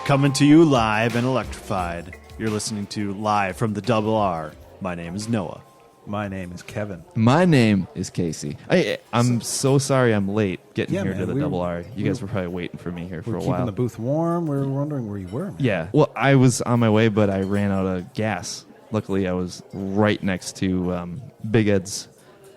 Coming to you live and electrified. You're listening to Live from the Double R. My name is Noah. My name is Kevin. My name is Casey. I'm so sorry I'm late getting here to the Double R. You guys were probably waiting for me here for a while. We're keeping the booth warm. We were wondering where you were, man. Yeah. Well, I was on my way, but I ran out of gas. Luckily, I was right next to Big Ed's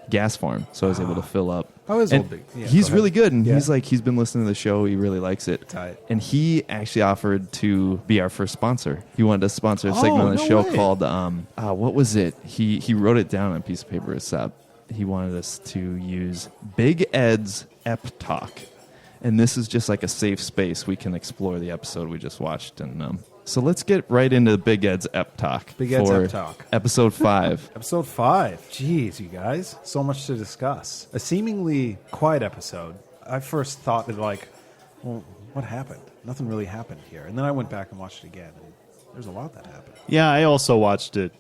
gas farm, so I was able to fill up. How is old Big? Yeah, he's really good, and Yeah. he's been listening to the show. He really likes it. Tight. And he actually offered to be our first sponsor. He wanted to sponsor a segment on the no show way. called what was it? He wrote it down on a piece of paper. He wanted us to use Big Ed's Ep Talk, and this is just like a safe space we can explore the episode we just watched. And so let's get right into Big Ed's Ep Talk. Big Ed's for Ep Talk. Episode 5. Episode 5. Jeez, you guys. So much to discuss. A seemingly quiet episode. I first thought that, well, what happened? Nothing really happened here. And then I went back and watched it again. And there's a lot that happened. Yeah, I also watched it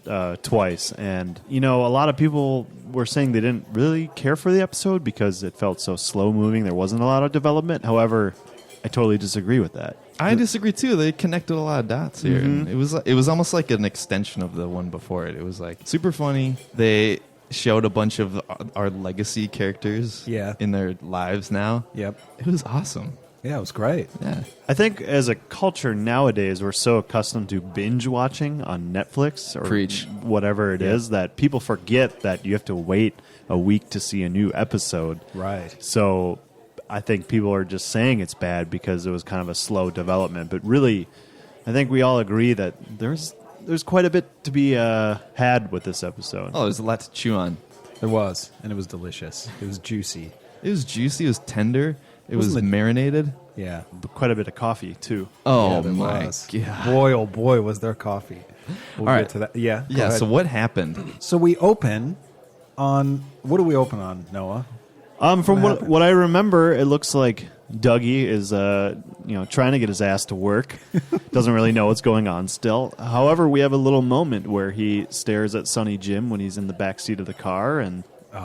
twice. And, a lot of people were saying they didn't really care for the episode because it felt so slow-moving. There wasn't a lot of development. However, I totally disagree with that. I disagree too. They connected a lot of dots here. And it was almost like an extension of the one before it. It was like super funny. They showed a bunch of our legacy characters in their lives now. Yep. It was awesome. Yeah, it was great. Yeah. I think as a culture nowadays, we're so accustomed to binge watching on Netflix or Preach. whatever it is that people forget that you have to wait a week to see a new episode. Right. So I think people are just saying it's bad because it was kind of a slow development. But really, I think we all agree that there's quite a bit to be had with this episode. Oh, there's a lot to chew on. There was. And it was delicious. It was juicy. It was juicy. It was tender. It was Wasn't it- marinated. Yeah. Quite a bit of coffee, too. Oh, Yeah, there my was. God. Boy, oh boy, was there coffee. We'll All get right. to that. Yeah. go Yeah, ahead. so what happened? So we open on... What do we open on, Noah? From What happened? what I remember, it looks like Dougie is trying to get his ass to work. Doesn't really know what's going on still. However, we have a little moment where he stares at Sonny Jim when he's in the back seat of the car, and there's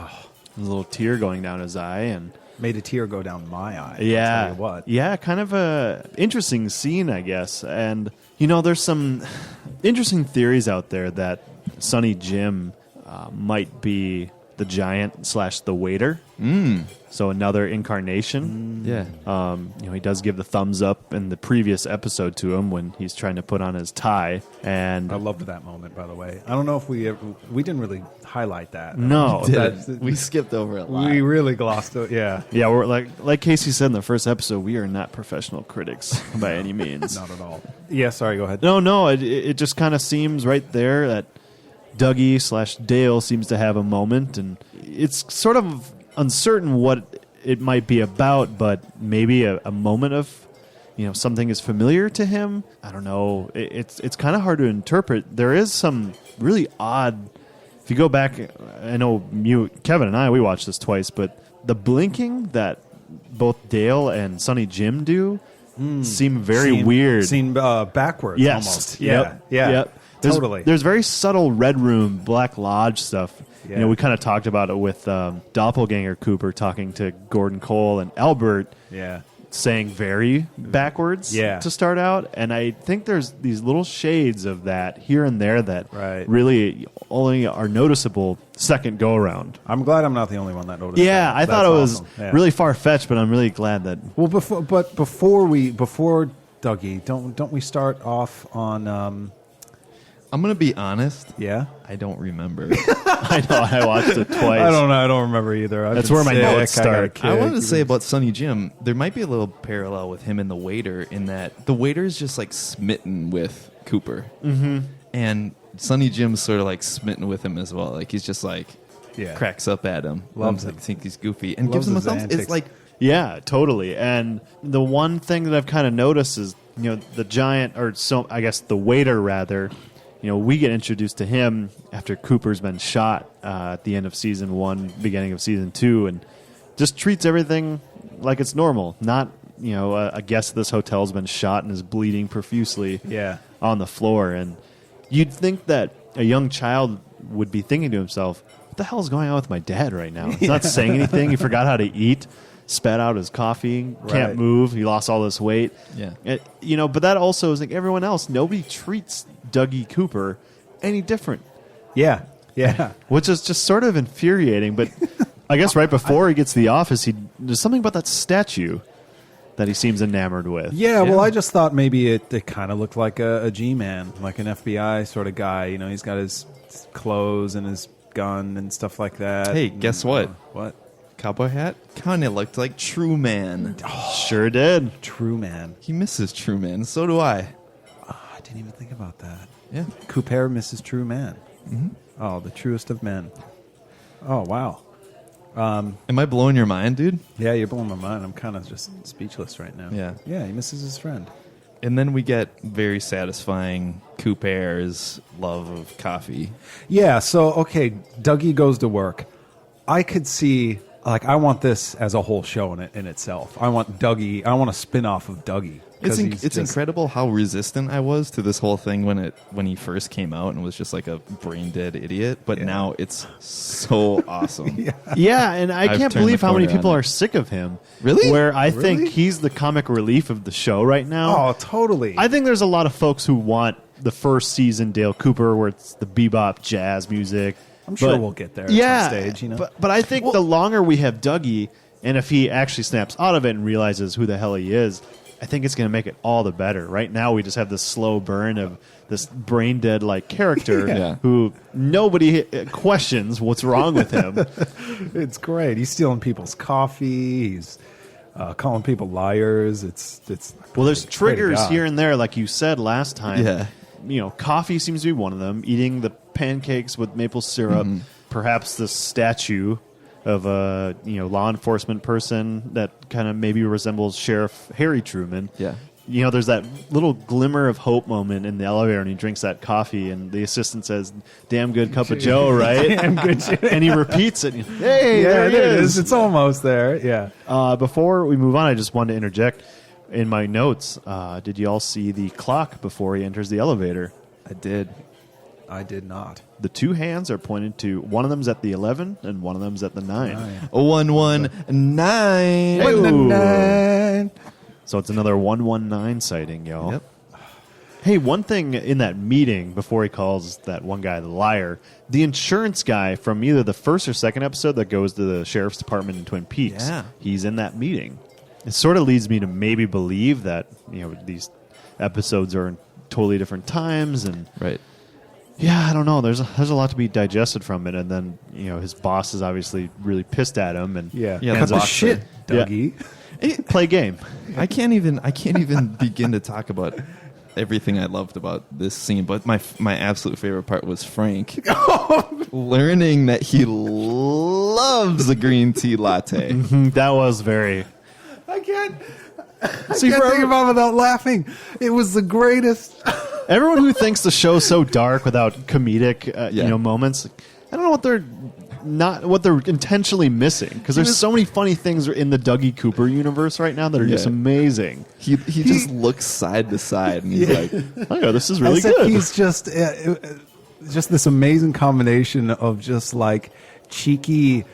a little tear going down his eye, and Made a tear go down my eye. yeah, I'll tell you what. yeah, kind of a interesting scene, I guess. And there's some interesting theories out there that Sonny Jim might be the giant / the waiter. So another incarnation. Yeah. He does give the thumbs up in the previous episode to him when he's trying to put on his tie. And I loved that moment, by the way. I don't know if we didn't really highlight that. no, We skipped over a lot. We really glossed it. Yeah, yeah, we're like Casey said in the first episode, we are not professional critics by any means. not at all. Yeah, sorry. Go ahead. No, it just kind of seems right there that Dougie / Dale seems to have a moment, and it's sort of uncertain what it might be about, but maybe a moment of, something is familiar to him. I don't know. It's kind of hard to interpret. There is some really odd. If you go back, I know Kevin and I, we watched this twice, but the blinking that both Dale and Sonny Jim do seem very weird. Seen backwards. Yes. Almost. Yep. Yeah. Yep. Totally. There's very subtle Red Room, Black Lodge stuff. Yeah. We kind of talked about it with Doppelganger Cooper talking to Gordon Cole and Albert Yeah. saying very backwards Yeah. to start out. And I think there's these little shades of that here and there that Right. really only are noticeable second go-around. I'm glad I'm not the only one that noticed. Yeah, that. I thought That's it was awesome. Yeah. really far-fetched, but I'm really glad that... Well. Before Dougie, don't we start off on? I'm going to be honest. Yeah. I don't remember. I know, I watched it twice. I don't know. I don't remember either. I've That's been where my sick, notes I got a start. kid. I wanted to say about Sonny Jim, there might be a little parallel with him and the waiter in that the waiter is just like smitten with Cooper. Mm-hmm. And Sonny Jim's sort of like smitten with him as well. Like he's just like cracks up at him. Loves him. him. Think he's goofy. And Loves gives him a his thumbs. antics. It's like, Yeah, totally. And the one thing that I've kind of noticed is, the giant, or so I guess the waiter rather, we get introduced to him after Cooper's been shot at the end of season 1, beginning of season 2, and just treats everything like it's normal. Not, a guest at this hotel's been shot and is bleeding profusely on the floor. And you'd think that a young child would be thinking to himself, what the hell is going on with my dad right now? He's not saying anything. He forgot how to eat. spat out his coffee, Right. can't move, he lost all this weight. Yeah. But that also is like everyone else. Nobody treats Dougie Cooper any different, Yeah. Yeah. which is just sort of infuriating. But I guess right before he gets to the office, there's something about that statue that he seems enamored with. Yeah, well, I just thought maybe it kind of looked like a G-man, like an FBI sort of guy. You know, he's got his clothes and his gun and stuff like that. Hey, guess what? What? Cowboy hat kind of looked like True Man. Sure did. True Man. He misses True Man. So do I. Oh, I didn't even think about that. Yeah. Couper Mrs. True Man. Mm-hmm. Oh, the truest of men. Oh, wow. Am I blowing your mind, dude? Yeah, you're blowing my mind. I'm kind of just speechless right now. Yeah. Yeah, he misses his friend. And then we get very satisfying Couper's love of coffee. Yeah, so, okay, Dougie goes to work. I could see, like, I want this as a whole show in itself. I want Dougie, I want a spin-off of Dougie. 'Cause he's It's just- incredible how resistant I was to this whole thing when he first came out and was just like a brain dead idiot. But Yeah. now it's so awesome. Yeah, and I I've can't turned believe the how many corner people on it. are sick of him. Really? Where I Really? think he's the comic relief of the show right now. Oh, totally. I think there's a lot of folks who want the first season Dale Cooper, where it's the bebop jazz music. I'm sure But- we'll get there at some Yeah, stage, you know? But I think the longer we have Dougie, and if he actually snaps out of it and realizes who the hell he is, I think it's going to make it all the better. Right now, we just have this slow burn of this brain dead like character Yeah. who nobody questions what's wrong with him. It's great. He's stealing people's coffee. He's calling people liars. It's Well, there's pray to triggers God. here and there, like you said last time. Yeah. Coffee seems to be one of them. Eating the pancakes with maple syrup, perhaps the statue of a law enforcement person that kind of maybe resembles Sheriff Harry Truman. Yeah. There's that little glimmer of hope moment in the elevator, and he drinks that coffee, and the assistant says, "Damn good cup of Joe, right?" Damn good shit. And he repeats it. Hey, Yeah, there he there it is. is. It's almost there. Yeah. Before we move on, I just wanted to interject in my notes. Did you all see the clock before he enters the elevator? I did. I did not. The two hands are pointed to, one of them's at the 11 and one of them's at the 9. 119. Ooh. So it's another 119 sighting, y'all. Yep. Hey, one thing in that meeting before he calls that one guy the liar, the insurance guy from either the first or second episode that goes to the sheriff's department in Twin Peaks, Yeah. he's in that meeting. It sort of leads me to maybe believe that these episodes are in totally different times, and Right. yeah, I don't know. There's a lot to be digested from it, and then his boss is obviously really pissed at him, and Yeah. Yeah, Cut the the boxer. shit, Yeah. Dougie. play game. I can't even begin to talk about everything I loved about this scene, but my absolute favorite part was Frank learning that he loves a green tea latte. That was very. I can't See, think for about it without laughing. It was the greatest. everyone who thinks the show's so dark without comedic, Yeah. moments, I don't know what they're intentionally missing, because there's so many funny things in the Dougie Cooper universe right now that are just Yeah. amazing. He just looks side to side and he's like, Oh, yeah, this is really As if good. he's just this amazing combination of just like cheeky,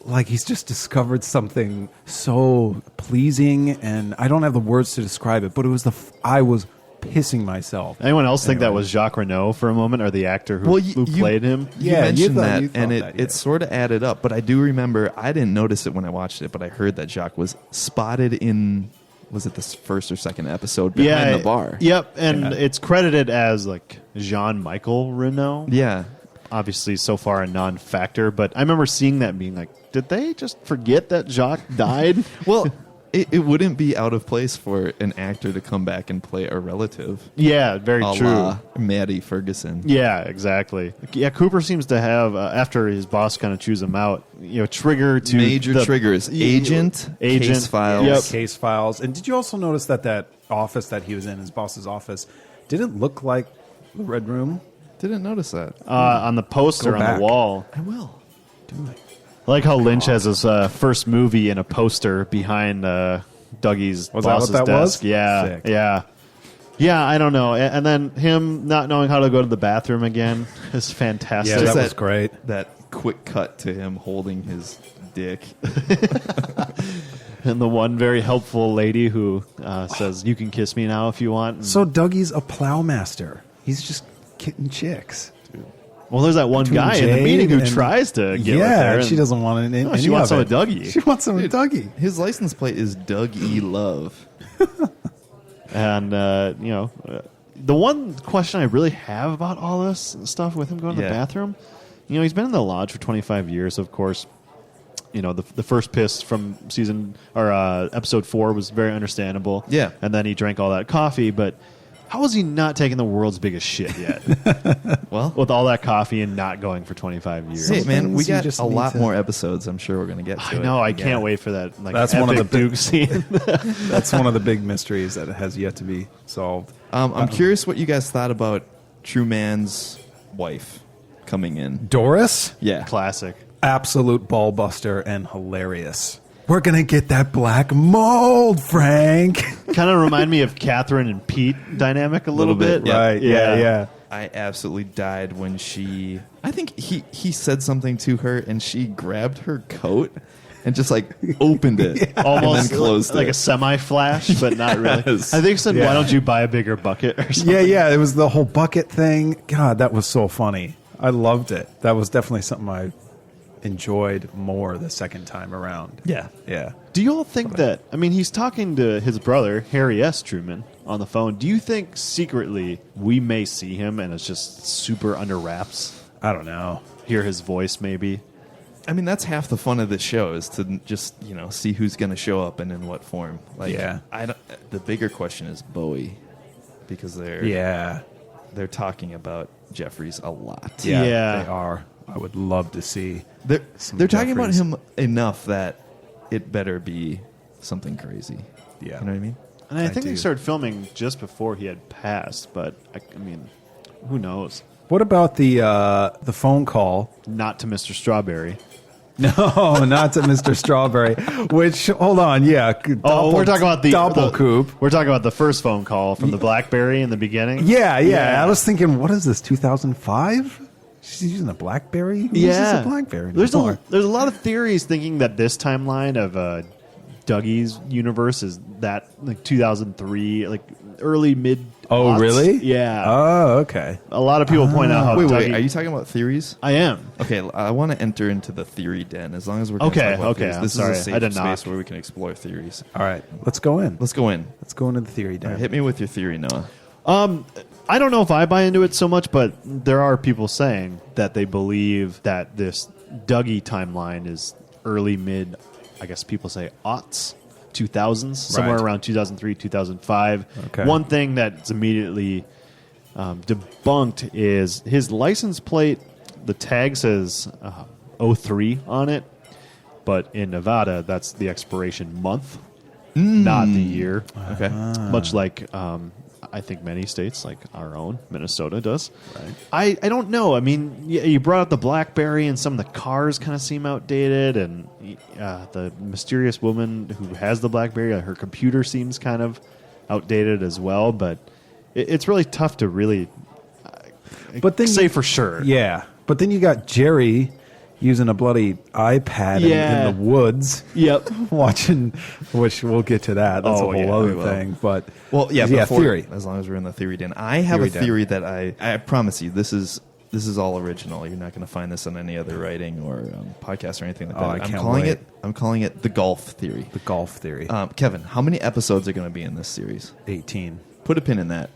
like he's just discovered something so pleasing, and I don't have the words to describe it, but it was I was pissing myself. Anyone else think that Anyway. was Jacques Renault for a moment, or the actor who, Well, who played him? You Yeah, you mentioned thought- that, you thought and that, yeah. it sort of added up. But I do remember, I didn't notice it when I watched it, but I heard that Jacques was spotted in, was it the first or second episode behind the bar? Yep, and Yeah. it's credited as like Jean-Michel Renault. Yeah. Obviously, so far a non-factor, but I remember seeing that and being like, did they just forget that Jacques died? Well, it wouldn't be out of place for an actor to come back and play a relative. Yeah, very A true. la Maddie Ferguson. Yeah, exactly. Yeah, Cooper seems to have, after his boss kind of chews him out, trigger to Major the- triggers. Agent, case files. Yep. Case files. And did you also notice that office that he was in, his boss's office, didn't look like the Red Room? Didn't notice that. On the poster Go on back. the wall. I will. I like how Lynch has his first movie in a poster behind Dougie's Was that what boss's that was? desk. Yeah, Sick. yeah. I don't know. And then him not knowing how to go to the bathroom again is fantastic. Yeah, Just that was great. That quick cut to him holding his dick. And the one very helpful lady who says, "You can kiss me now if you want." And, So Dougie's a plowmaster. He's just getting chicks. well, there's that one Between guy in the Jade meeting who and- tries to get with Yeah, her. and she doesn't want any. No, she any wants of some it. of Dougie. She wants some of Dougie. His license plate is Doug E. Love. And, the one question I really have about all this stuff with him going to the Yeah. bathroom, he's been in the lodge for 25 years, of course. The first piss from episode 4 was very understandable. Yeah. And then he drank all that coffee, but how is he not taking the world's biggest shit yet? Well, With all that coffee and not going for 25 years. hey, man, things we you got just a need lot to- more episodes. I'm sure we're going to get to I it. know, I Yeah. can't wait for that. Like, That's one of epic the big- Duke scene. That's one of the big mysteries that has yet to be solved. I'm curious what you guys thought about True Man's wife coming in. Doris, Yeah. Classic. absolute ball buster and hilarious. We're gonna get that black mold, Frank. Kind of remind me of Catherine and Pete dynamic a little bit, bit. yeah. Right? Yeah. I absolutely died when I think he said something to her and she grabbed her coat and just like opened it Almost and then closed like it. a semi-flash, but not really. Yes. I think he said, Yeah. "Why don't you buy a bigger bucket?" or something. Yeah. It was the whole bucket thing. God, that was so funny. I loved it. That was definitely something I enjoyed more the second time around. Yeah. Yeah. Do you all think that? I mean, he's talking to his brother Harry S. Truman on the phone. Do you think secretly we may see him and it's just super under wraps? I don't know. Hear his voice, maybe. I mean, that's half the fun of this show is to just see who's going to show up and in what form. Like, Yeah. The bigger question is Bowie, because they're Yeah. talking about Jeffries a lot. Yeah. Yeah. They are. I would love to see. They're Some talking about Jeffries. him enough that it better be something crazy. Yeah. You know what I mean? And I I think they do. started filming just before he had passed, but I mean, who knows? What about the phone call? Not to Mr. Strawberry. No, not to Mr. Strawberry. Which, hold on, yeah. We're talking about the Doppelkoop. We're talking about the first phone call from the BlackBerry in the beginning. Yeah. I was thinking, what is this? 2005? She's using a BlackBerry. Who uses a BlackBerry? There's anymore? a lot of theories thinking that this timeline of Dougie's universe is that like 2003, like early mid. Oh, aughts. really? Yeah. Oh, okay. A lot of people point out how Wait, Dougie. are you talking about theories? I am. Okay, I want to enter into the theory den as long as we're gonna Okay, talk about okay, theories. I'm This sorry, is a I safe did space not. where we can explore theories. All right, let's go in. Let's go in. Let's go into the theory, All Dan. right, hit me with your theory, Noah. I don't know if I buy into it so much, but there are people saying that they believe that this Dougie timeline is early mid. I guess people say aughts. 2000s, somewhere Right. around 2003, 2005. Okay. One thing that's immediately debunked is his license plate. The tag says 03 on it, but in Nevada, that's the expiration month, not the year. Okay. Much like I think many states, like our own, Minnesota, does. Right. I don't know. I mean, you brought up the BlackBerry, and some of the cars kind of seem outdated, and the mysterious woman who has the BlackBerry, her computer seems kind of outdated as well. But it's really tough to really But then say for sure. Yeah, but then you got Jerry using a bloody iPad Yeah. in the woods. Yep. Watching, which we'll get to that. That's Oh, a whole yeah, other we will. thing. But Well, yeah, before, theory. As long as we're in the theory den, I have Theory a den. theory that I promise you this is all original. You're not going to find this on any other writing or podcast or anything like that. Oh, I can't calling wait. I'm calling it the golf theory. The golf theory. Kevin, how many episodes are going to be in this series? 18. Put a pin in that.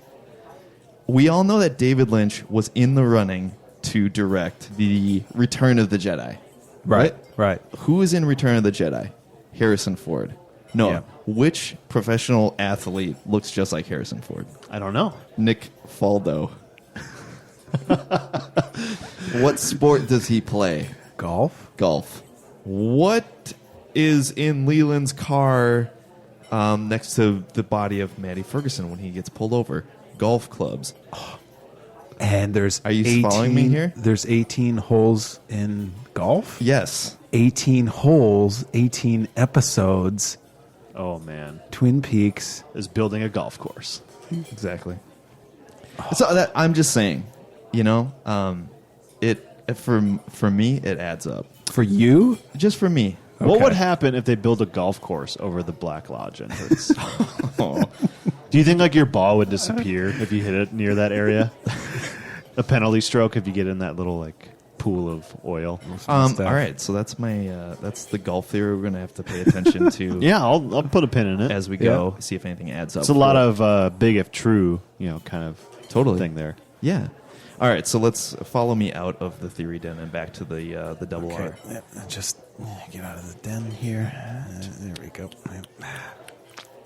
We all know that David Lynch was in the running to direct the Return of the Jedi. Right. Right. Who is in Return of the Jedi? Harrison Ford. No. Yeah. Which professional athlete looks just like Harrison Ford? I don't know. Nick Faldo. What sport does he play? Golf? Golf. What is in Leland's car next to the body of Matty Ferguson when he gets pulled over? Golf clubs. And there's Are you following me here? There's 18 holes in golf? Yes. 18 holes, 18 episodes. Oh man, Twin Peaks. is building a golf course. Exactly. So I'm just saying, it for me it adds up. For you? Just for me. What Okay. would happen if they build a golf course over the Black Lodge entrance? Do you think like your ball would disappear if you hit it near that area? A penalty stroke if you get in that little like pool of oil. All right, so that's that's the golf theory we're gonna have to pay attention to. Yeah, I'll put a pin in it. As we go, see if anything adds up. It's a lot of big if true, kind of Totally. thing there. Yeah. All right, so let's follow me out of the theory den and back to the double Okay. R. Yeah, just get out of the den here. There we go.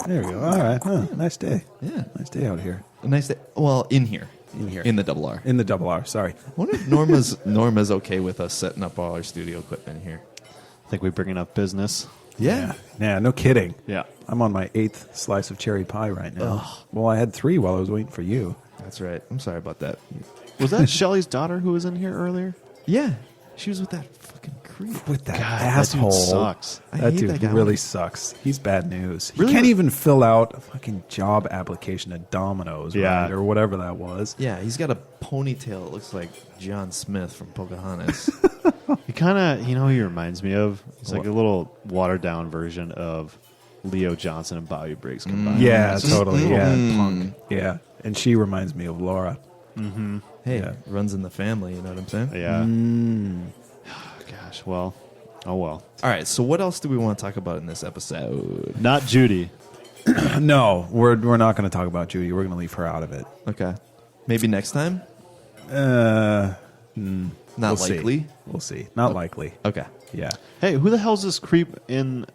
There we go. All right. Huh, nice day. Yeah. Nice day out here. A nice day. Well, in here. In here. In the double R. In the double R. Sorry. I wonder if Norma's okay with us setting up all our studio equipment here. I think we bring enough business. Yeah. No kidding. Yeah. I'm on my 8th slice of cherry pie right now. Well, I had 3 while I was waiting for you. That's right. I'm sorry about that. Was that Shelley's daughter who was in here earlier? Yeah. She was with that fucking creep. With that God, asshole. that dude sucks. I That hate dude that guy. really sucks. He's bad news. He Really? can't even fill out a fucking job application at Domino's, Yeah. right? Or whatever that was. Yeah, he's got a ponytail that looks like John Smith from Pocahontas. He kind of, who he reminds me of? He's like What? a little watered down version of Leo Johnson and Bobby Briggs combined. Yeah, It's just totally. a little Yeah. punk. Yeah. And she reminds me of Laura. Hey, Yeah. runs in the family, you know what I'm saying? Yeah. Gosh, well. Oh, well. All right, so what else do we want to talk about in this episode? Not Judy. No, we're not going to talk about Judy. We're going to leave her out of it. Okay. Maybe next time? Not Not likely? We'll see. Not likely. Okay. Yeah. Hey, who the hell's this creep in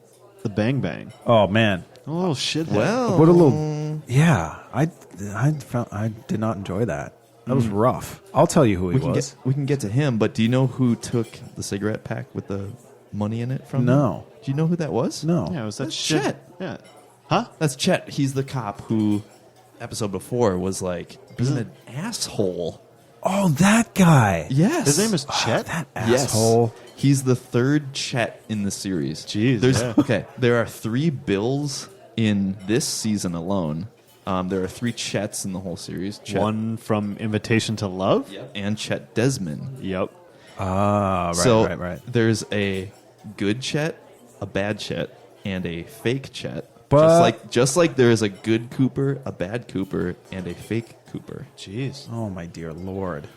the Bang Bang? Oh man. A little shithead. Well, What a little. Yeah. I did not enjoy that. That was rough. I'll tell you who he was. we can get to him, but do you know who took the cigarette pack with the money in it from No. him? Do you know who that was? No. Yeah, was that That's shit? Chet. Yeah. Huh? That's Chet. He's the cop who, episode before, was like being an asshole. Oh, that guy. Yes. His name is Chet? That Yes. asshole. He's the third Chet in the series. Jeez, There's yeah. okay. There are 3 Bills in this season alone. There are 3 Chets in the whole series. Chet, One from Invitation to Love? Yep. And Chet Desmond. Yep. Ah, right, so right. there's a good Chet, a bad Chet, and a fake Chet. But- just like there is a good Cooper, a bad Cooper, and a fake Cooper. Jeez. Oh my dear Lord.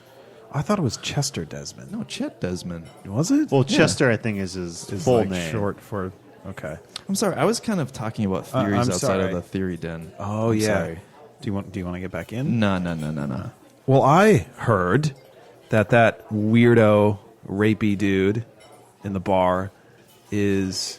I thought it was Chester Desmond. No, Chet Desmond. Was it? Well, Chester, I think, is his is full like name. short for. Okay. I'm sorry. I was kind of talking about theories I'm outside sorry. of the theory den. Oh I'm yeah. sorry. Do you want to get back in? No. Well, I heard that weirdo rapey dude in the bar is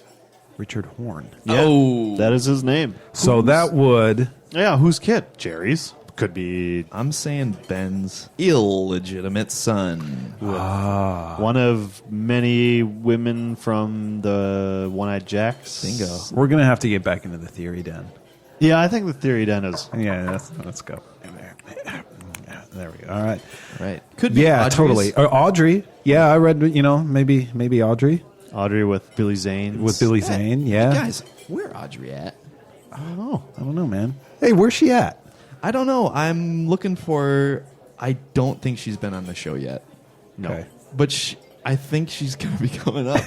Richard Horn. Oh, That is his name. So that would Yeah, whose kid? Jerry's. Could be I'm saying Ben's illegitimate son. one of many women from the One-Eyed Jacks. Bingo. we're gonna have to get back into the theory den. Yeah, I think the theory den is. Yeah, let's go. There we go. All right. Right. Could be Yeah, Audrey's. totally. Audrey. Yeah, I read. Maybe Audrey Audrey with Billy Zane. with Billy Zane. Yeah. Guys, where Audrey at? I don't know, man. Hey, where's she at? I don't know. I'm looking for. I don't think she's been on the show yet, No. Okay. but I think she's going to be coming up.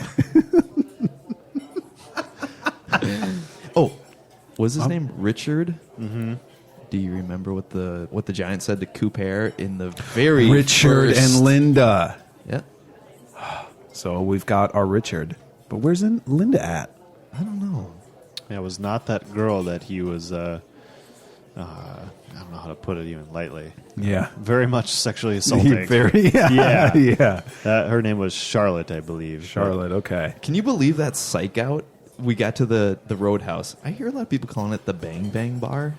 Oh, was his name Richard? Mm-hmm. Do you remember what the giant said to Cooper in the very Richard first- and Linda. Yeah, So we've got our Richard, but where's Linda at? I don't know. Yeah, it was not that girl that he was. I don't know how to put it even lightly. Yeah. Very much sexually assaulting. Yeah. Yeah. Her name was Charlotte, I believe. Charlotte. Okay. Can you believe that psych out? We got to the Roadhouse. I hear a lot of people calling it the Bang Bang Bar.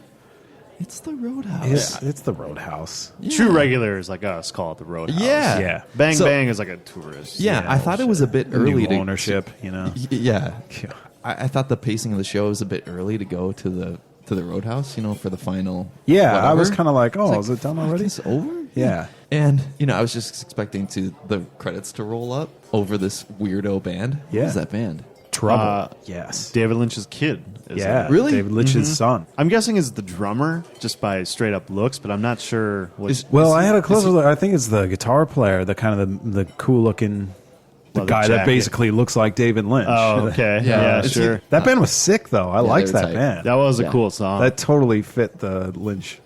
It's the Roadhouse. It's the Roadhouse. True regulars like us call it the Roadhouse. Yeah. Yeah. Bang So- Bang is like a tourist. Yeah, I thought it was a bit early New to ownership. Yeah, Yeah. I thought the pacing of the show was a bit early to go to the Roadhouse. For the final. Yeah, I whatever. was kind of like, oh, It's is it done fuck, already? It's over. Yeah. And I was just expecting the credits to roll up over this weirdo band. Yeah. What is that band? Trouble. Yes. David Lynch's kid. Is Yeah. it? Really? David Lynch's son. I'm guessing is the drummer just by straight up looks, but I'm not sure what. Is- Well, Is I he- had a is closer he- look. I think it's the guitar player, the kind of the cool looking The guy that basically looks like David Lynch. Oh, okay. Yeah. Yeah, It's- sure. That band was sick, though. I liked they were that tight. band. That was a Yeah. cool song. That totally fit the Lynch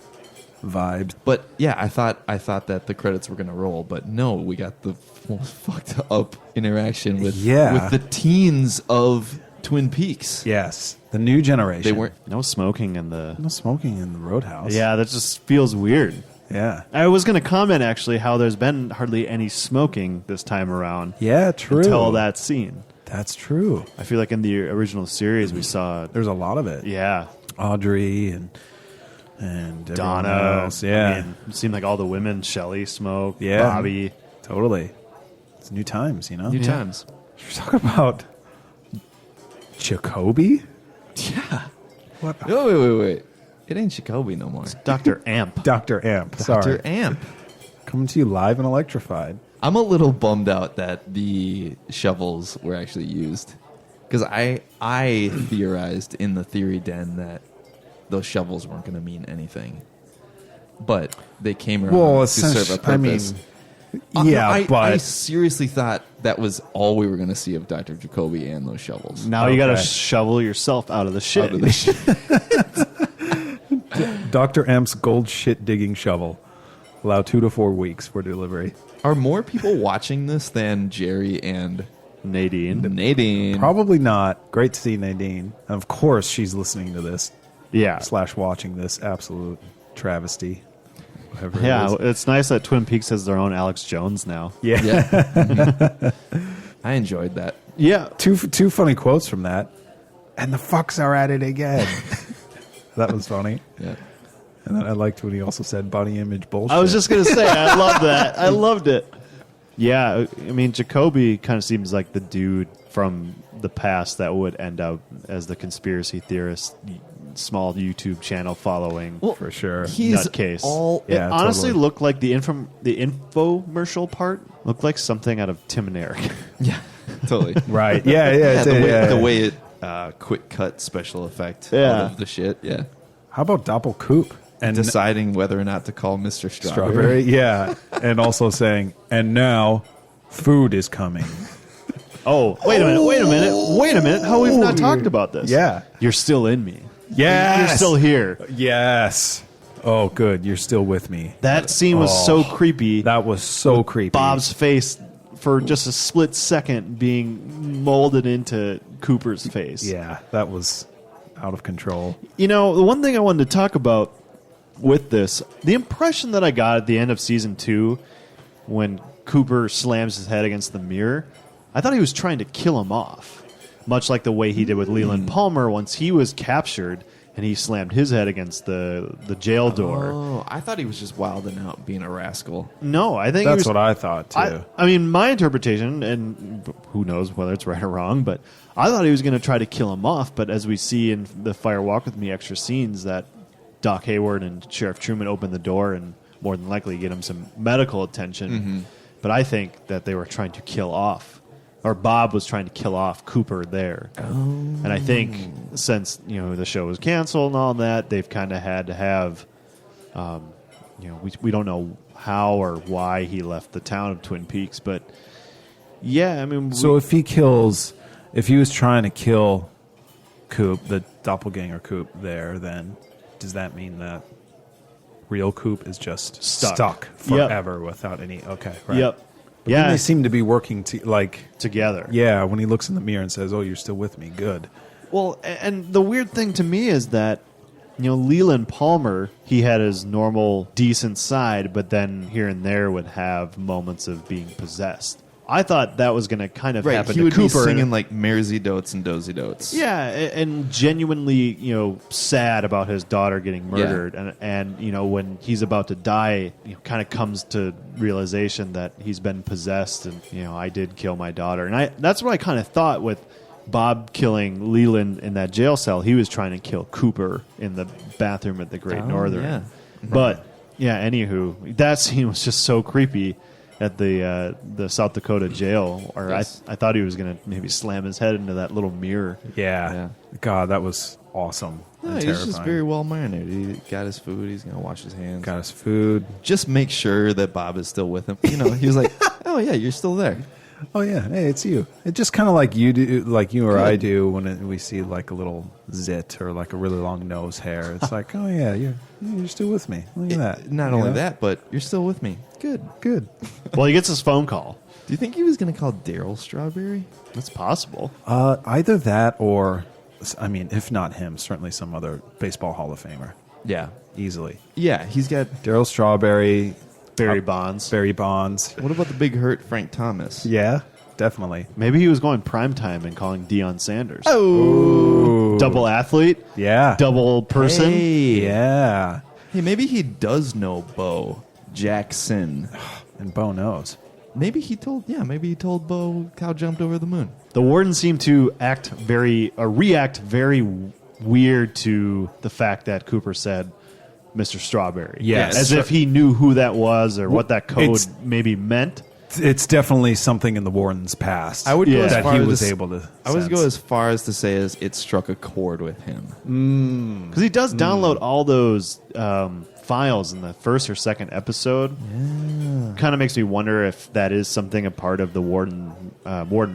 vibe. But yeah, I thought that the credits were gonna roll, but no, we got the most fucked up interaction with the teens of Twin Peaks. Yes, the new generation. They weren't. no smoking in the. no smoking in the Roadhouse. Yeah, that just feels weird. yeah, I was going to comment actually how there's been hardly any smoking this time around yeah. True. until that scene. That's true. I feel like in the original series we saw, There's a lot of it. yeah, Audrey and everyone Donna. else. Yeah, I mean, it seemed like all the women, Shelley smoked, Yeah. Bobby. totally. It's new times, you know. New times. Should we talk about Jacoby? Yeah. What? Oh, wait. It ain't Jacoby no more. Dr. Amp. Dr. Amp. Sorry, Dr. Amp. coming to you live and electrified. I'm a little bummed out that the shovels were actually used, because I theorized in the theory den that those shovels weren't going to mean anything, but they came around Well, to serve a purpose. I mean, No, yeah, but I seriously thought that was all we were going to see of Dr. Jacoby and those shovels. Now you got to Okay. shovel yourself out of the shit. Out of the shit. Dr. Amp's gold shit digging shovel. Allow 2 to 4 weeks for delivery. Are more people watching this than Jerry and Nadine. Nadine? Probably not. Great to see Nadine. And of course, she's listening to this Yeah. / watching this absolute travesty. Whatever Yeah, it is. it's nice that Twin Peaks has their own Alex Jones now. Yeah. Yeah. Mhm. I enjoyed that. Yeah. Two funny quotes from that. And the fucks are at it again. That was funny. Yeah. And then I liked when he also said body image bullshit. I was just going to say, I love that. I loved it. Yeah, I mean, Jacoby kind of seems like the dude from the past that would end up as the conspiracy theorist, small YouTube channel following. for sure. He's Nutcase. all Yeah, It honestly totally. looked like the infomercial part looked like something out of Tim and Eric. Yeah, totally. Right. Yeah, yeah. The way it quick cut special effect Yeah. out of the shit. Yeah. How about Doppelkoop? And Deciding whether or not to call Mr. Strawberry, yeah. And also saying, and now food is coming. Oh, wait a minute. How we've not talked about this? Yeah. You're still in me. Yes. You're still here. Yes. Oh, good. You're still with me. That scene was so creepy. That was so creepy. Bob's face for just a split second being molded into Cooper's face. Yeah, that was out of control. You know, the one thing I wanted to talk about with this, the impression that I got at the end of season 2 when Cooper slams his head against the mirror, I thought he was trying to kill him off. Much like the way he did with Leland Palmer once he was captured and he slammed his head against the jail door. Oh, I thought he was just wilding out, being a rascal. No, I think That's he was, what I thought, too. I mean, my interpretation, and who knows whether it's right or wrong, but I thought he was going to try to kill him off. But as we see in the Fire Walk With Me extra scenes, that Doc Hayward and Sheriff Truman open the door and more than likely get him some medical attention. But I think that they were trying to kill off, or Bob was trying to kill off Cooper there. And I think since the show was canceled and all that, they've kind of had to have, we don't know how or why he left the town of Twin Peaks, but yeah, I mean, So if he was trying to kill Coop, the doppelganger Coop there, then does that mean that real Coop is just stuck forever without any... Okay, right. Yep. But Yeah. then they seem to be working together. Yeah, when he looks in the mirror and says, "Oh, you're still with me," good. Well, and the weird thing to me is that, Leland Palmer, he had his normal, decent side, but then here and there would have moments of being possessed. I thought that was going to kind of happen he to would Cooper. be singing like Mersey Dotes and Dozy Dotes. Yeah, and genuinely, sad about his daughter getting murdered, and when he's about to die, kind of comes to realization that he's been possessed, and I did kill my daughter, and that's what I kind of thought with Bob killing Leland in that jail cell. He was trying to kill Cooper in the bathroom at the Great Northern, yeah. but anywho, that scene was just so creepy. At the South Dakota jail, or Yes. I thought he was going to maybe slam his head into that little mirror. Yeah. God, that was awesome. No, and he's terrifying. just very well mannered. He got his food. He's gonna wash his hands. Got his food. Just make sure that Bob is still with him. He was like, "Oh yeah, you're still there." Oh yeah, hey, it's you. It's just kind of like you do, like you or I do when we see like a little zit or like a really long nose hair. It's like, oh yeah, you're still with me. Look at that. Not You only know? that, but you're still with me. Good. Good. Well, he gets his phone call. Do you think he was going to call Daryl Strawberry? That's possible. Either that or, I mean, if not him, certainly some other baseball Hall of Famer, Yeah. easily. Yeah, he's got. Daryl Strawberry, Barry Bonds. Barry Bonds. What about the big hurt Frank Thomas? Yeah, definitely. Maybe he was going primetime and calling Deion Sanders. Oh. Double athlete, Yeah. double person. Hey. Yeah. Hey, maybe he does know Bo Jackson. And Bo knows. Maybe he told Bo Cow jumped over the moon. The Warden seemed to react very weird to the fact that Cooper said Mr. Strawberry. Yes. As if he knew who that was or what that code It's- maybe meant. It's definitely something in the Warden's past. I would go as that far he as was to s- able to. I would sense. go as far as to say as it struck a chord with him. Because he does download all those files in the first or second episode. Kind of makes me wonder if that is something a part of the Warden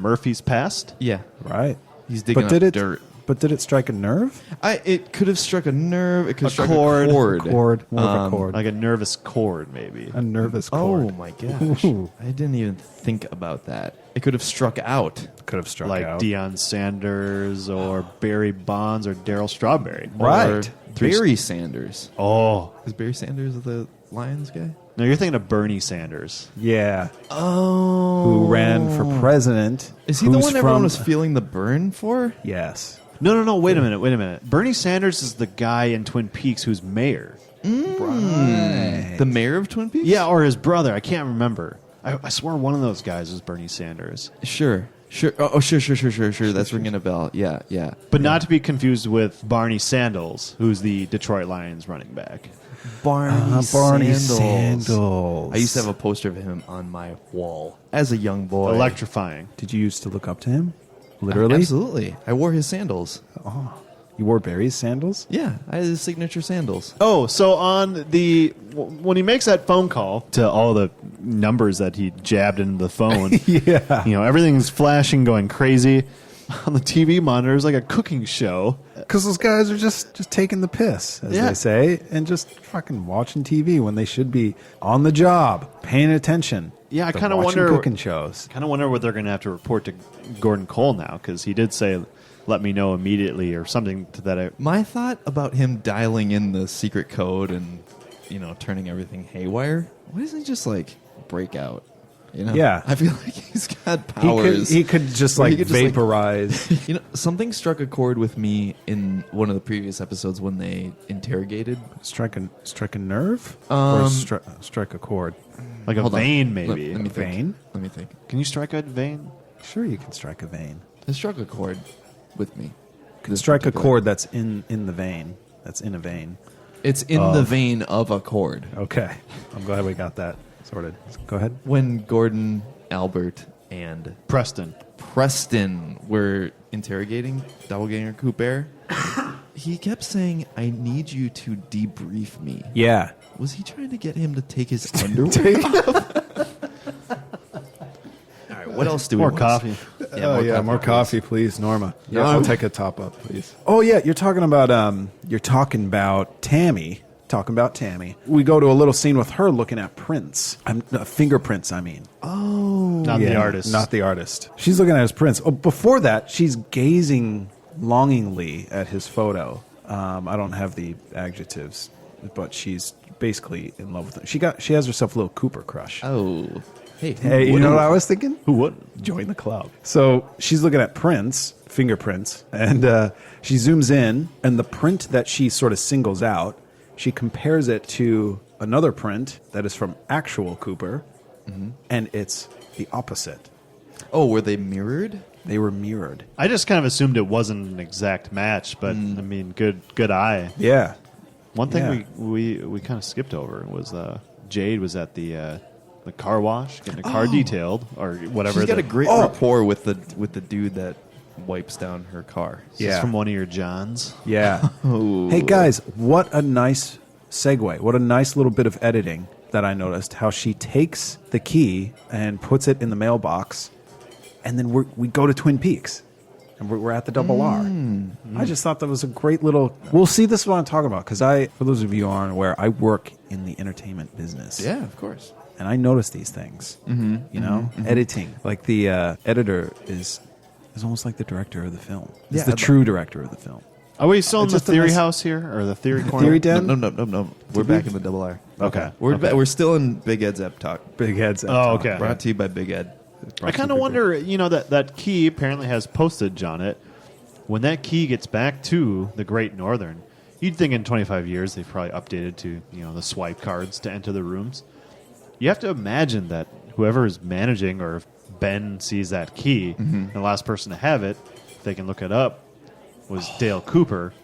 Murphy's past. Yeah, right. he's digging But did up it? dirt. But did it strike a nerve? It could have struck a nerve. It could have struck chord. a chord. Chord, more of a chord, Like a nervous chord, maybe. a nervous chord. Oh my gosh! Ooh. I didn't even think about that. It could have struck out. Could have struck Like out. Deion Sanders or Barry Bonds or Daryl Strawberry. Right. Or Barry Sanders. Oh. Is Barry Sanders the Lions guy? No, you're thinking of Bernie Sanders. Yeah. Oh, Who ran for president? Is he the who's one everyone from- was feeling the burn for? Yes. No. Wait a minute. Bernie Sanders is the guy in Twin Peaks who's mayor. Right. The mayor of Twin Peaks? Yeah, or his brother. I can't remember. I swear one of those guys was Bernie Sanders. Sure. Oh, sure. That's ringing a bell. Yeah. But not to be confused with Barney Sanders, who's the Detroit Lions running back. Barney Sandals. I used to have a poster of him on my wall as a young boy. Electrifying. Did you used to look up to him? Literally? Absolutely. I wore his sandals. You wore Barry's sandals? Yeah, I had his signature sandals. Oh, so when he makes that phone call to all the numbers that he jabbed into the phone, Yeah. everything's flashing, going crazy. On the TV monitor is like a cooking show. Because those guys are just taking the piss, as Yeah. they say, and just fucking watching TV when they should be on the job, paying attention. Yeah, I They're kinda watching wonder- cooking shows. Kind of wonder what they're going to have to report to Gordon Cole now, because he did say, "Let me know immediately" or something to that. My thought about him dialing in the secret code and, turning everything haywire, why doesn't he just, break out? Yeah. I feel like he's got powers. He could just Where like he could just, like- vaporize. Something struck a chord with me in one of the previous episodes when they interrogated. strike a nerve Um, or strike a chord. Like a Hold on. vein, maybe. Let me think. Vein? Let me think. Can you strike a vein? Sure, you can strike a vein. It struck a chord with me. This Strike a particular- chord that's in the vein. That's in a vein. It's in the vein of a chord. Okay, I'm glad we got that sorted. Go ahead. When Gordon, Albert, and Preston. Preston were interrogating Doppelganger Cooper, he kept saying, "I need you to debrief me." Yeah. Was he trying to get him to take his underwear off? All right, what else do we More want? coffee. Yeah, more please. coffee, please, Norma. Yeah, No. I'll take a top up, please. Oh yeah, you're talking about Tammy. Talking about Tammy. We go to a little scene with her looking at prints. Fingerprints, I mean. Not the Yeah, artist. Not the artist. She's looking at his prints. Oh, before that, she's gazing longingly at his photo. I don't have the adjectives, but she's basically in love with him. She has herself a little Cooper crush. Oh, hey, Hey, you know what I was thinking? Who wouldn't? Join the club. So she's looking at fingerprints, and she zooms in, and the print that she sort of singles out, she compares it to another print that is from actual Cooper, and it's the opposite. Oh, were they mirrored? They were mirrored. I just kind of assumed it wasn't an exact match, but I mean, good eye. Yeah. One thing Yeah. we kind of skipped over was Jade was at the car wash getting a car detailed or whatever. She's got a great Oh. rapport with the dude that wipes down her car. Yeah. from one of your Johns. Yeah. Oh. Hey, guys, what a nice segue. What a nice little bit of editing that I noticed. How she takes the key and puts it in the mailbox and then we go to Twin Peaks, and we're at the Double R. I just thought that was a great little. We'll see. This is what I'm talking about because for those of you who aren't aware, I work in the entertainment business. Yeah, of course. And I notice these things. You know, editing. Like the editor is almost like the director of the film. Is Yeah, the true director of the film. Are we still in It's the just a theory nice- house here, or the theory corner? Theory den? No. We're back in the Double R. Okay. We're still in Big Ed's Ep Talk. Big heads. Oh, okay. Brought to you by Big Ed. I kind of wonder, that key apparently has postage on it. When that key gets back to the Great Northern, you'd think in 25 years they've probably updated to, the swipe cards to enter the rooms. You have to imagine that whoever is managing, or if Ben sees that key, the last person to have it, if they can look it up, was Dale Cooper,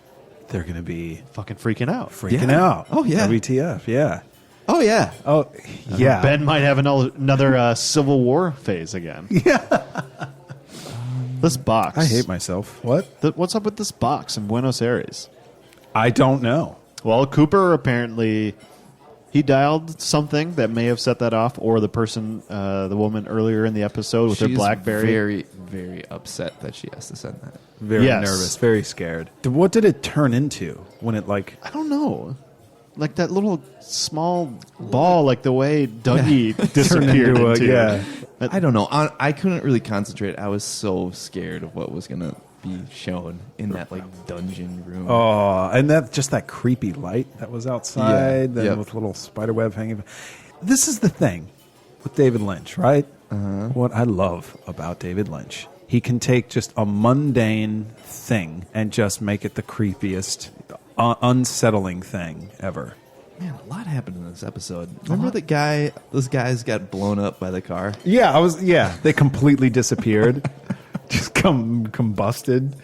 They're going to be fucking freaking out. freaking Yeah. out. Oh, yeah. WTF? Yeah. Oh, yeah. Oh, yeah. Ben might have another Civil War phase again. Yeah. This box. I hate myself. What? What's up with this box in Buenos Aires? I don't know. Well, Cooper apparently he dialed something that may have set that off, or the person, the woman earlier in the episode with her She's BlackBerry. very, very upset that she has to send that. Very Yes. nervous. Very scared. What did it turn into when it like? I don't know, like that little small ball, like the way Dougie disappeared into a- into. yeah. I don't know. I couldn't really concentrate. I was so scared of what was going to be shown in that dungeon room. Oh, and that creepy light that was outside, Yeah. then Yep. with little spider web hanging. This is the thing with David Lynch, right? What I love about David Lynch, he can take just a mundane thing and just make it the creepiest, unsettling thing ever. Man, a lot happened in this episode. Remember the guy? Those guys got blown up by the car. Yeah, they completely disappeared. Just combusted.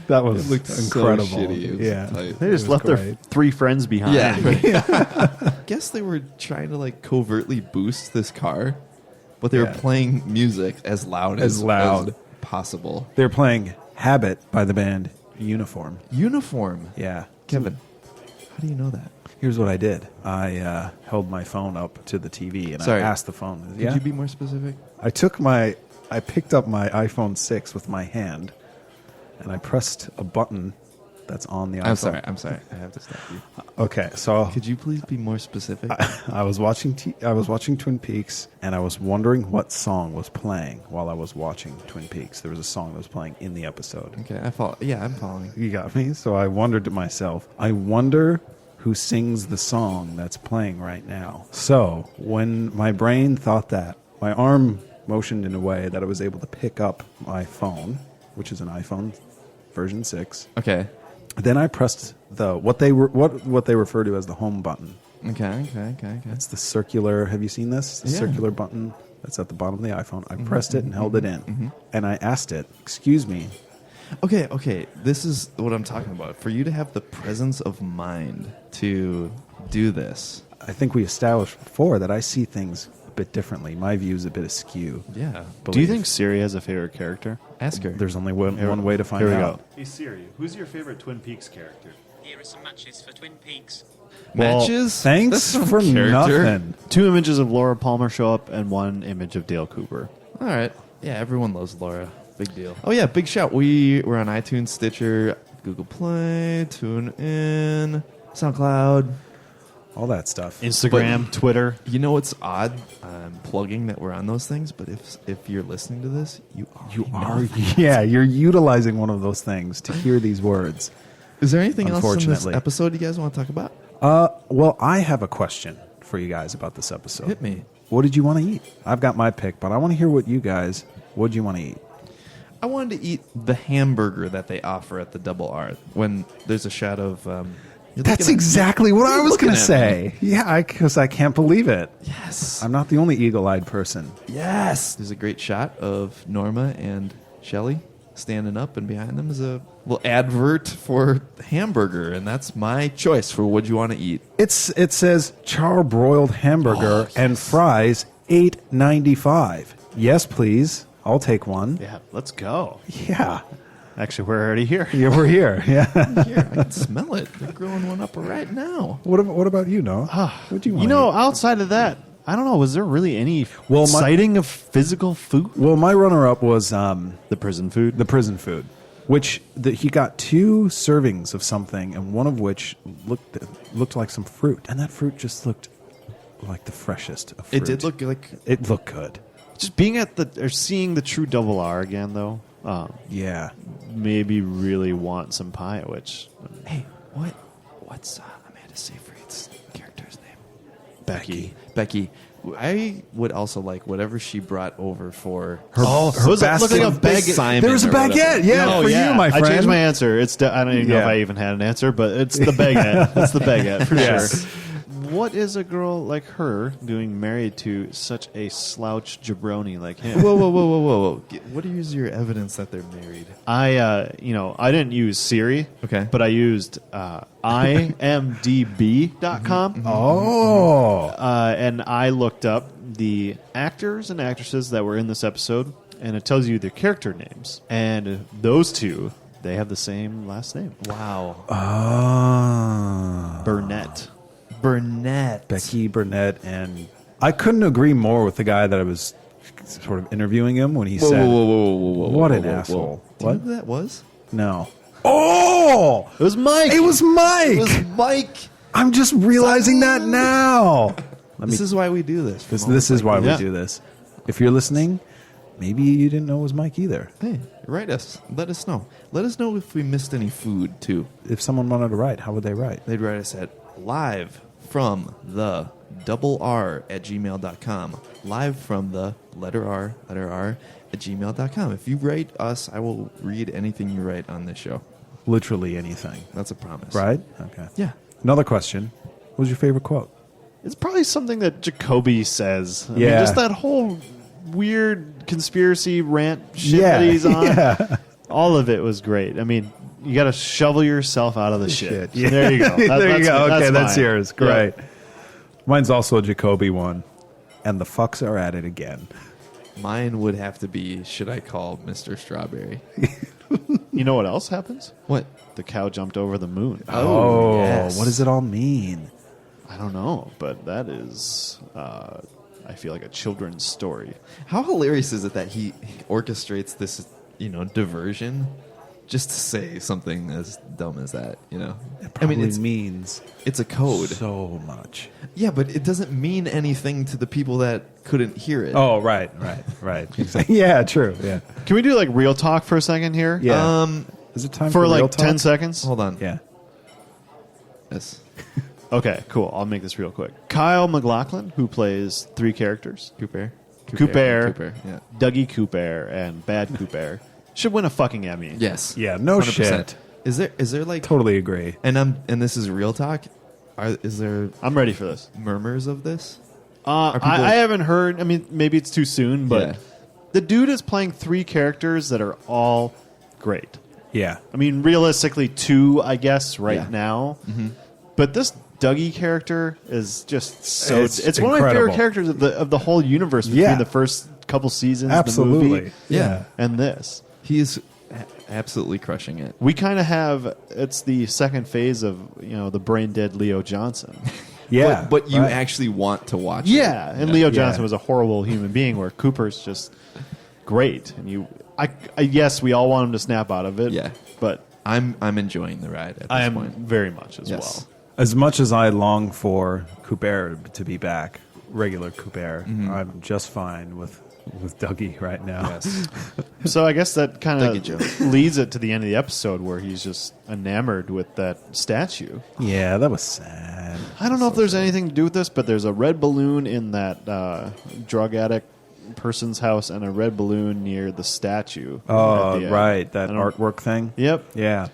That was It looked so incredible. shitty. It was Yeah, tight. They just It was left their great. 3 friends behind. Yeah. Guess they were trying to covertly boost this car, but they were Yeah. playing music as loud As loud. as possible. They're playing "Habit" by the band Uniform. Uniform. Yeah, Kevin, how do you know that? here's what I did. I held my phone up to the TV and Sorry. I asked the phone. Could you be more specific? I picked up my iPhone 6 with my hand, and I pressed a button that's on the iPhone. I'm sorry. I have to stop you. Okay, so Could you please be more specific? I was watching Twin Peaks, and I was wondering what song was playing while I was watching Twin Peaks. There was a song that was playing in the episode. Okay, I follow. Yeah, I'm following. You got me? So I wondered to myself, I wonder who sings the song that's playing right now. So when my brain thought that, my arm motioned in a way that I was able to pick up my phone, which is an iPhone version 6. Okay. Then I pressed what they refer to as the home button. Okay. It's the circular. Have you seen this? The Yeah. circular button that's at the bottom of the iPhone. I pressed it and held it in, and I asked it, "Excuse me." Okay. This is what I'm talking about. For you to have the presence of mind to do this. I think we established before that I see things a bit differently. My view is a bit askew. Yeah. Do you Believe. think Siri has a favorite character? Ask her. There's only one way to find Here we out? go. Hey Siri, who's your favorite Twin Peaks character? Here are some matches for Twin Peaks. Matches? Thanks That's for not character. nothing. 2 images of Laura Palmer show up, and 1 image of Dale Cooper. All right. Yeah, everyone loves Laura. Big deal. Oh, yeah, big shout. We're on iTunes, Stitcher, Google Play, TuneIn, SoundCloud. All that stuff. Instagram, Twitter. You know what's odd? I'm plugging that we're on those things, but if you're listening to this, you are. Yeah, you're utilizing one of those things to hear these words. Is there anything else in this Unfortunately. episode you guys want to talk about? Well, I have a question for you guys about this episode. Hit me. What did you want to eat? I've got my pick, but I want to hear what what do you want to eat? I wanted to eat the hamburger that they offer at the Double R when there's a shot of. You're That's looking at- exactly what I was looking going to at say. Yeah, because I can't believe it. Yes. I'm not the only eagle-eyed person. Yes. There's a great shot of Norma and Shelley standing up, and behind them is a little advert for hamburger, and that's my choice for what you want to eat. It says charbroiled hamburger and fries, $8.95. Yes, please. I'll take one. Yeah, let's go. Yeah. Actually, we're already here. Yeah, we're here. Yeah. Here, I can smell it. They're grilling one up right now. What about you, Noah? What do you want? You know, outside of that, I don't know. Was there really any Well, my- sighting of physical food? Well, my runner-up was The prison food. the prison food, which he got 2 servings of something, and one of which looked like some fruit, and that fruit just looked like the freshest of fruit. It did look like It looked good. Just being at or seeing the true double R again, though, Yeah. maybe really want some pie. Which hey, what's Amanda Seyfried's character's name? Becky. I would also like whatever she brought over for Her was it looking basket. a bag- Simon There was a or whatever. baguette, yeah, for you, my friend. I changed my answer. It's I don't even know if Yeah. I even had an answer, but it's the baguette. It's the baguette for Yes. sure. What is a girl like her doing married to such a slouch jabroni like him? Whoa. What is your evidence that they're married? I didn't use Siri, Okay. but I used imdb.com. Oh. And I looked up the actors and actresses that were in this episode, and it tells you their character names. And those two, they have the same last name. Wow. Burnett. Burnett. Becky Burnett, and I couldn't agree more with the guy that I was sort of interviewing him when he said, Whoa. What an asshole. Do you know What? who that was? No. Oh! It was Mike. It was Mike! It was Mike. I'm just realizing that now. This is why we do this. This is why we Yeah. do this. If you're listening, maybe you didn't know it was Mike either. Hey, write us. Let us know. Let us know if we missed any food, too. If someone wanted to write, how would they write? They'd write us at live from the double R at gmail.com. Live from the letter R at gmail.com. If you write us, I will read anything you write on this show. Literally anything. That's a promise. Right? Okay. Yeah. Another question. What was your favorite quote? It's probably something that Jacoby says. I mean, Yeah. just that whole weird conspiracy rant shit Yeah, that he's on. yeah. All of it was great. I mean, you got to shovel yourself out of the shit. Yeah. There you go. There you go. Okay, that's mine. yours. Yeah. Great. Mine's also a Jacoby one. And the fucks are at it again. Mine would have to be, should I call Mr. Strawberry? You know what else happens? What? The cow jumped over the moon. Oh, yes. what does it all mean? I don't know, but that is, I feel like a children's story. How hilarious is it that he orchestrates this, diversion just to say something as dumb as that, Probably means it's a code. so much. Yeah, but it doesn't mean anything to the people that couldn't hear it. Oh, right. Exactly. Yeah, true. Yeah. Can we do like real talk for a second here? Yeah. Is it time for, For real like talk? 10 seconds? Hold on. Yeah. Yes. Okay, cool. I'll make this real quick. Kyle MacLachlan, who plays 3 characters, Cooper. Cooper, Yeah. Dougie Cooper, and Bad Cooper, should win a fucking Emmy. Yes. Yeah, no 100%. shit. Is there like Totally agree. and this is real talk? Is there I'm ready for this. murmurs of this? I people- haven't heard. I mean, maybe it's too soon, but Yeah. the dude is playing 3 characters that are all great. Yeah. I mean, realistically, 2, I guess, right Yeah. now. But this Dougie character is just so. It's It's one of my incredible. favorite characters of the whole universe between Yeah. the first couple seasons, the Absolutely. movie, Yeah. and this. He is absolutely crushing it. We kind of have. It's the second phase of the brain dead Leo Johnson. Yeah. But you right. actually want to watch it. Yeah, and Leo Johnson Yeah. was a horrible human being, where Cooper's just great. And yes, we all want him to snap out of it. Yeah. but I'm enjoying the ride at this I am point. very much as Yes. well. As much as I long for Cooper to be back, regular Cooper, I'm just fine with Dougie right now. Yes. So I guess that kind Thank you, of Joe. leads it to the end of the episode, where he's just enamored with that statue. Yeah, that was sad. I don't know if there's anything to do with this, but there's a red balloon in that drug addict person's house, and a red balloon near the statue. at Oh, the end. right. That I don't- artwork thing. Yep. Yeah.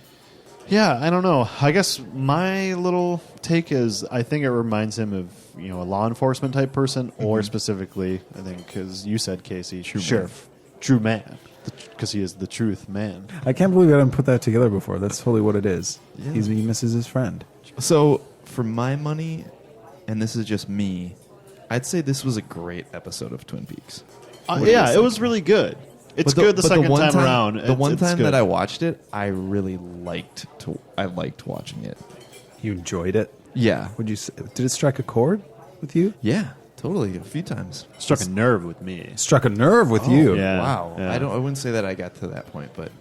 Yeah, I don't know. I guess my little take is I think it reminds him of a law enforcement type person, or specifically, I think, because you said, Casey, sheriff, true man, because he is the truth man. I can't believe I didn't put that together before. That's totally what it is. Yeah. He misses his friend. So, for my money, and this is just me, I'd say this was a great episode of Twin Peaks. What do you Yeah, think? it was really good. It's But good the second one time around. The one It's time good. that I watched it, I really liked watching it. You enjoyed it? Yeah. Would you? Did it strike a chord with you? Yeah, Totally, a few times. Struck a nerve with me. Struck a nerve with you. yeah. Wow. Yeah. I wouldn't say that I got to that point, but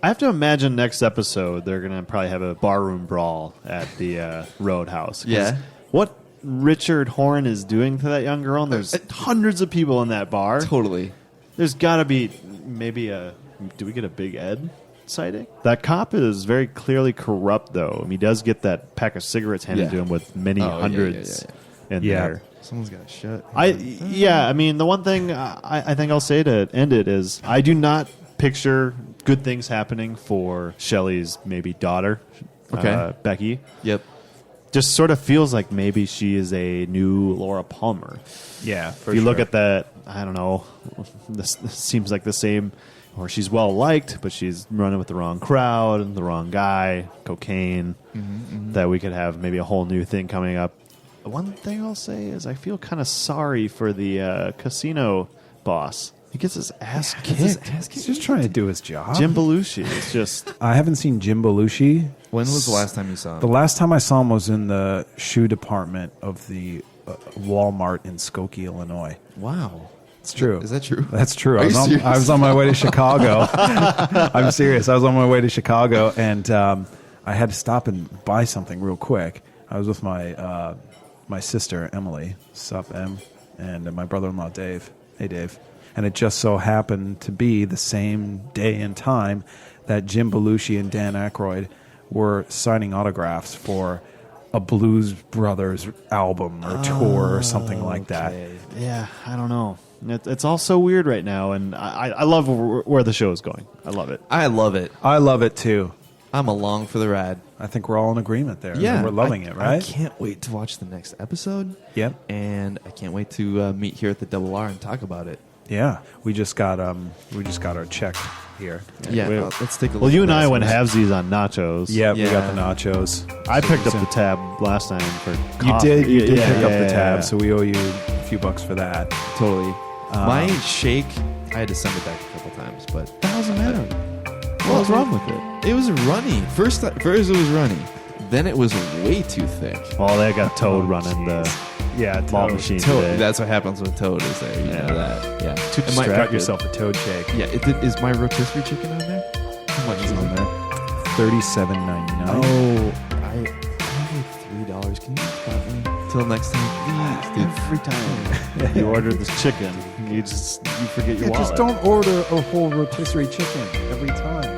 I have to imagine next episode they're going to probably have a barroom brawl at the Roadhouse. 'Cause Yeah. what Richard Horn is doing to that young girl, and there's hundreds of people in that bar. totally. There's got to be maybe a... Do we get a Big Ed sighting? That cop is very clearly corrupt, though. I mean, he does get that pack of cigarettes handed Yeah. to him with many Oh, yeah, hundreds in Yeah. there. Someone's got shut. I mean, the one thing I think I'll say to end it is I do not picture good things happening for Shelley's maybe daughter, Okay. Becky. Yep. Just sort of feels like maybe she is a new Laura Palmer. Yeah, If you look at that, I don't know, this seems like the same, or she's well liked, but she's running with the wrong crowd, the wrong guy, cocaine, that we could have maybe a whole new thing coming up. One thing I'll say is I feel kind of sorry for the casino boss. He gets his ass kicked. He's just trying to do his job. Jim Belushi is just... I haven't seen Jim Belushi. When was the last time you saw him? The last time I saw him was in the shoe department of the Walmart in Skokie, Illinois. Wow. It's true. Is that true? That's true. Are you serious? I was on my way to Chicago. I'm serious. I was on my way to Chicago, and I had to stop and buy something real quick. I was with my my sister, Emily, sup, Em, and my brother-in-law, Dave. Hey, Dave. And it just so happened to be the same day and time that Jim Belushi and Dan Aykroyd were signing autographs for a Blues Brothers album or tour or something like that. Yeah, I don't know. It's all so weird right now, and I love where the show is going. I love it. I love it. I love it, too. I'm along for the ride. I think we're all in agreement there. Yeah. We're loving it, right? I can't wait to watch the next episode. Yep. And I can't wait to meet here at the Double R and talk about it. Yeah, we just got our check here. Yeah, we- let's take a look. Well, you at and I this. went halvesies on nachos. Yeah, we Yeah. got the nachos. I picked up the tab last time for You coffee. did. You did Yeah, pick up yeah, the tab, yeah. so we owe you a few bucks for that. Totally. My shake, I had to send it back a couple times, but What the hell's the matter? What was wrong with it? it was runny. First it was runny. Then it was way too thick. Well, they got Toad running the malt machine Toad. today. That's what happens when Toad is there. You Yeah. know that. Yeah. Too Am I- distracted. Got yourself a toad shake. Yeah. Is my rotisserie chicken on there? How much is on there? $37.99. Oh, I have like $3. Can you spot me? Till next time, please, dude. Every time you order this chicken, you forget your wallet. Just don't order a whole rotisserie chicken every time.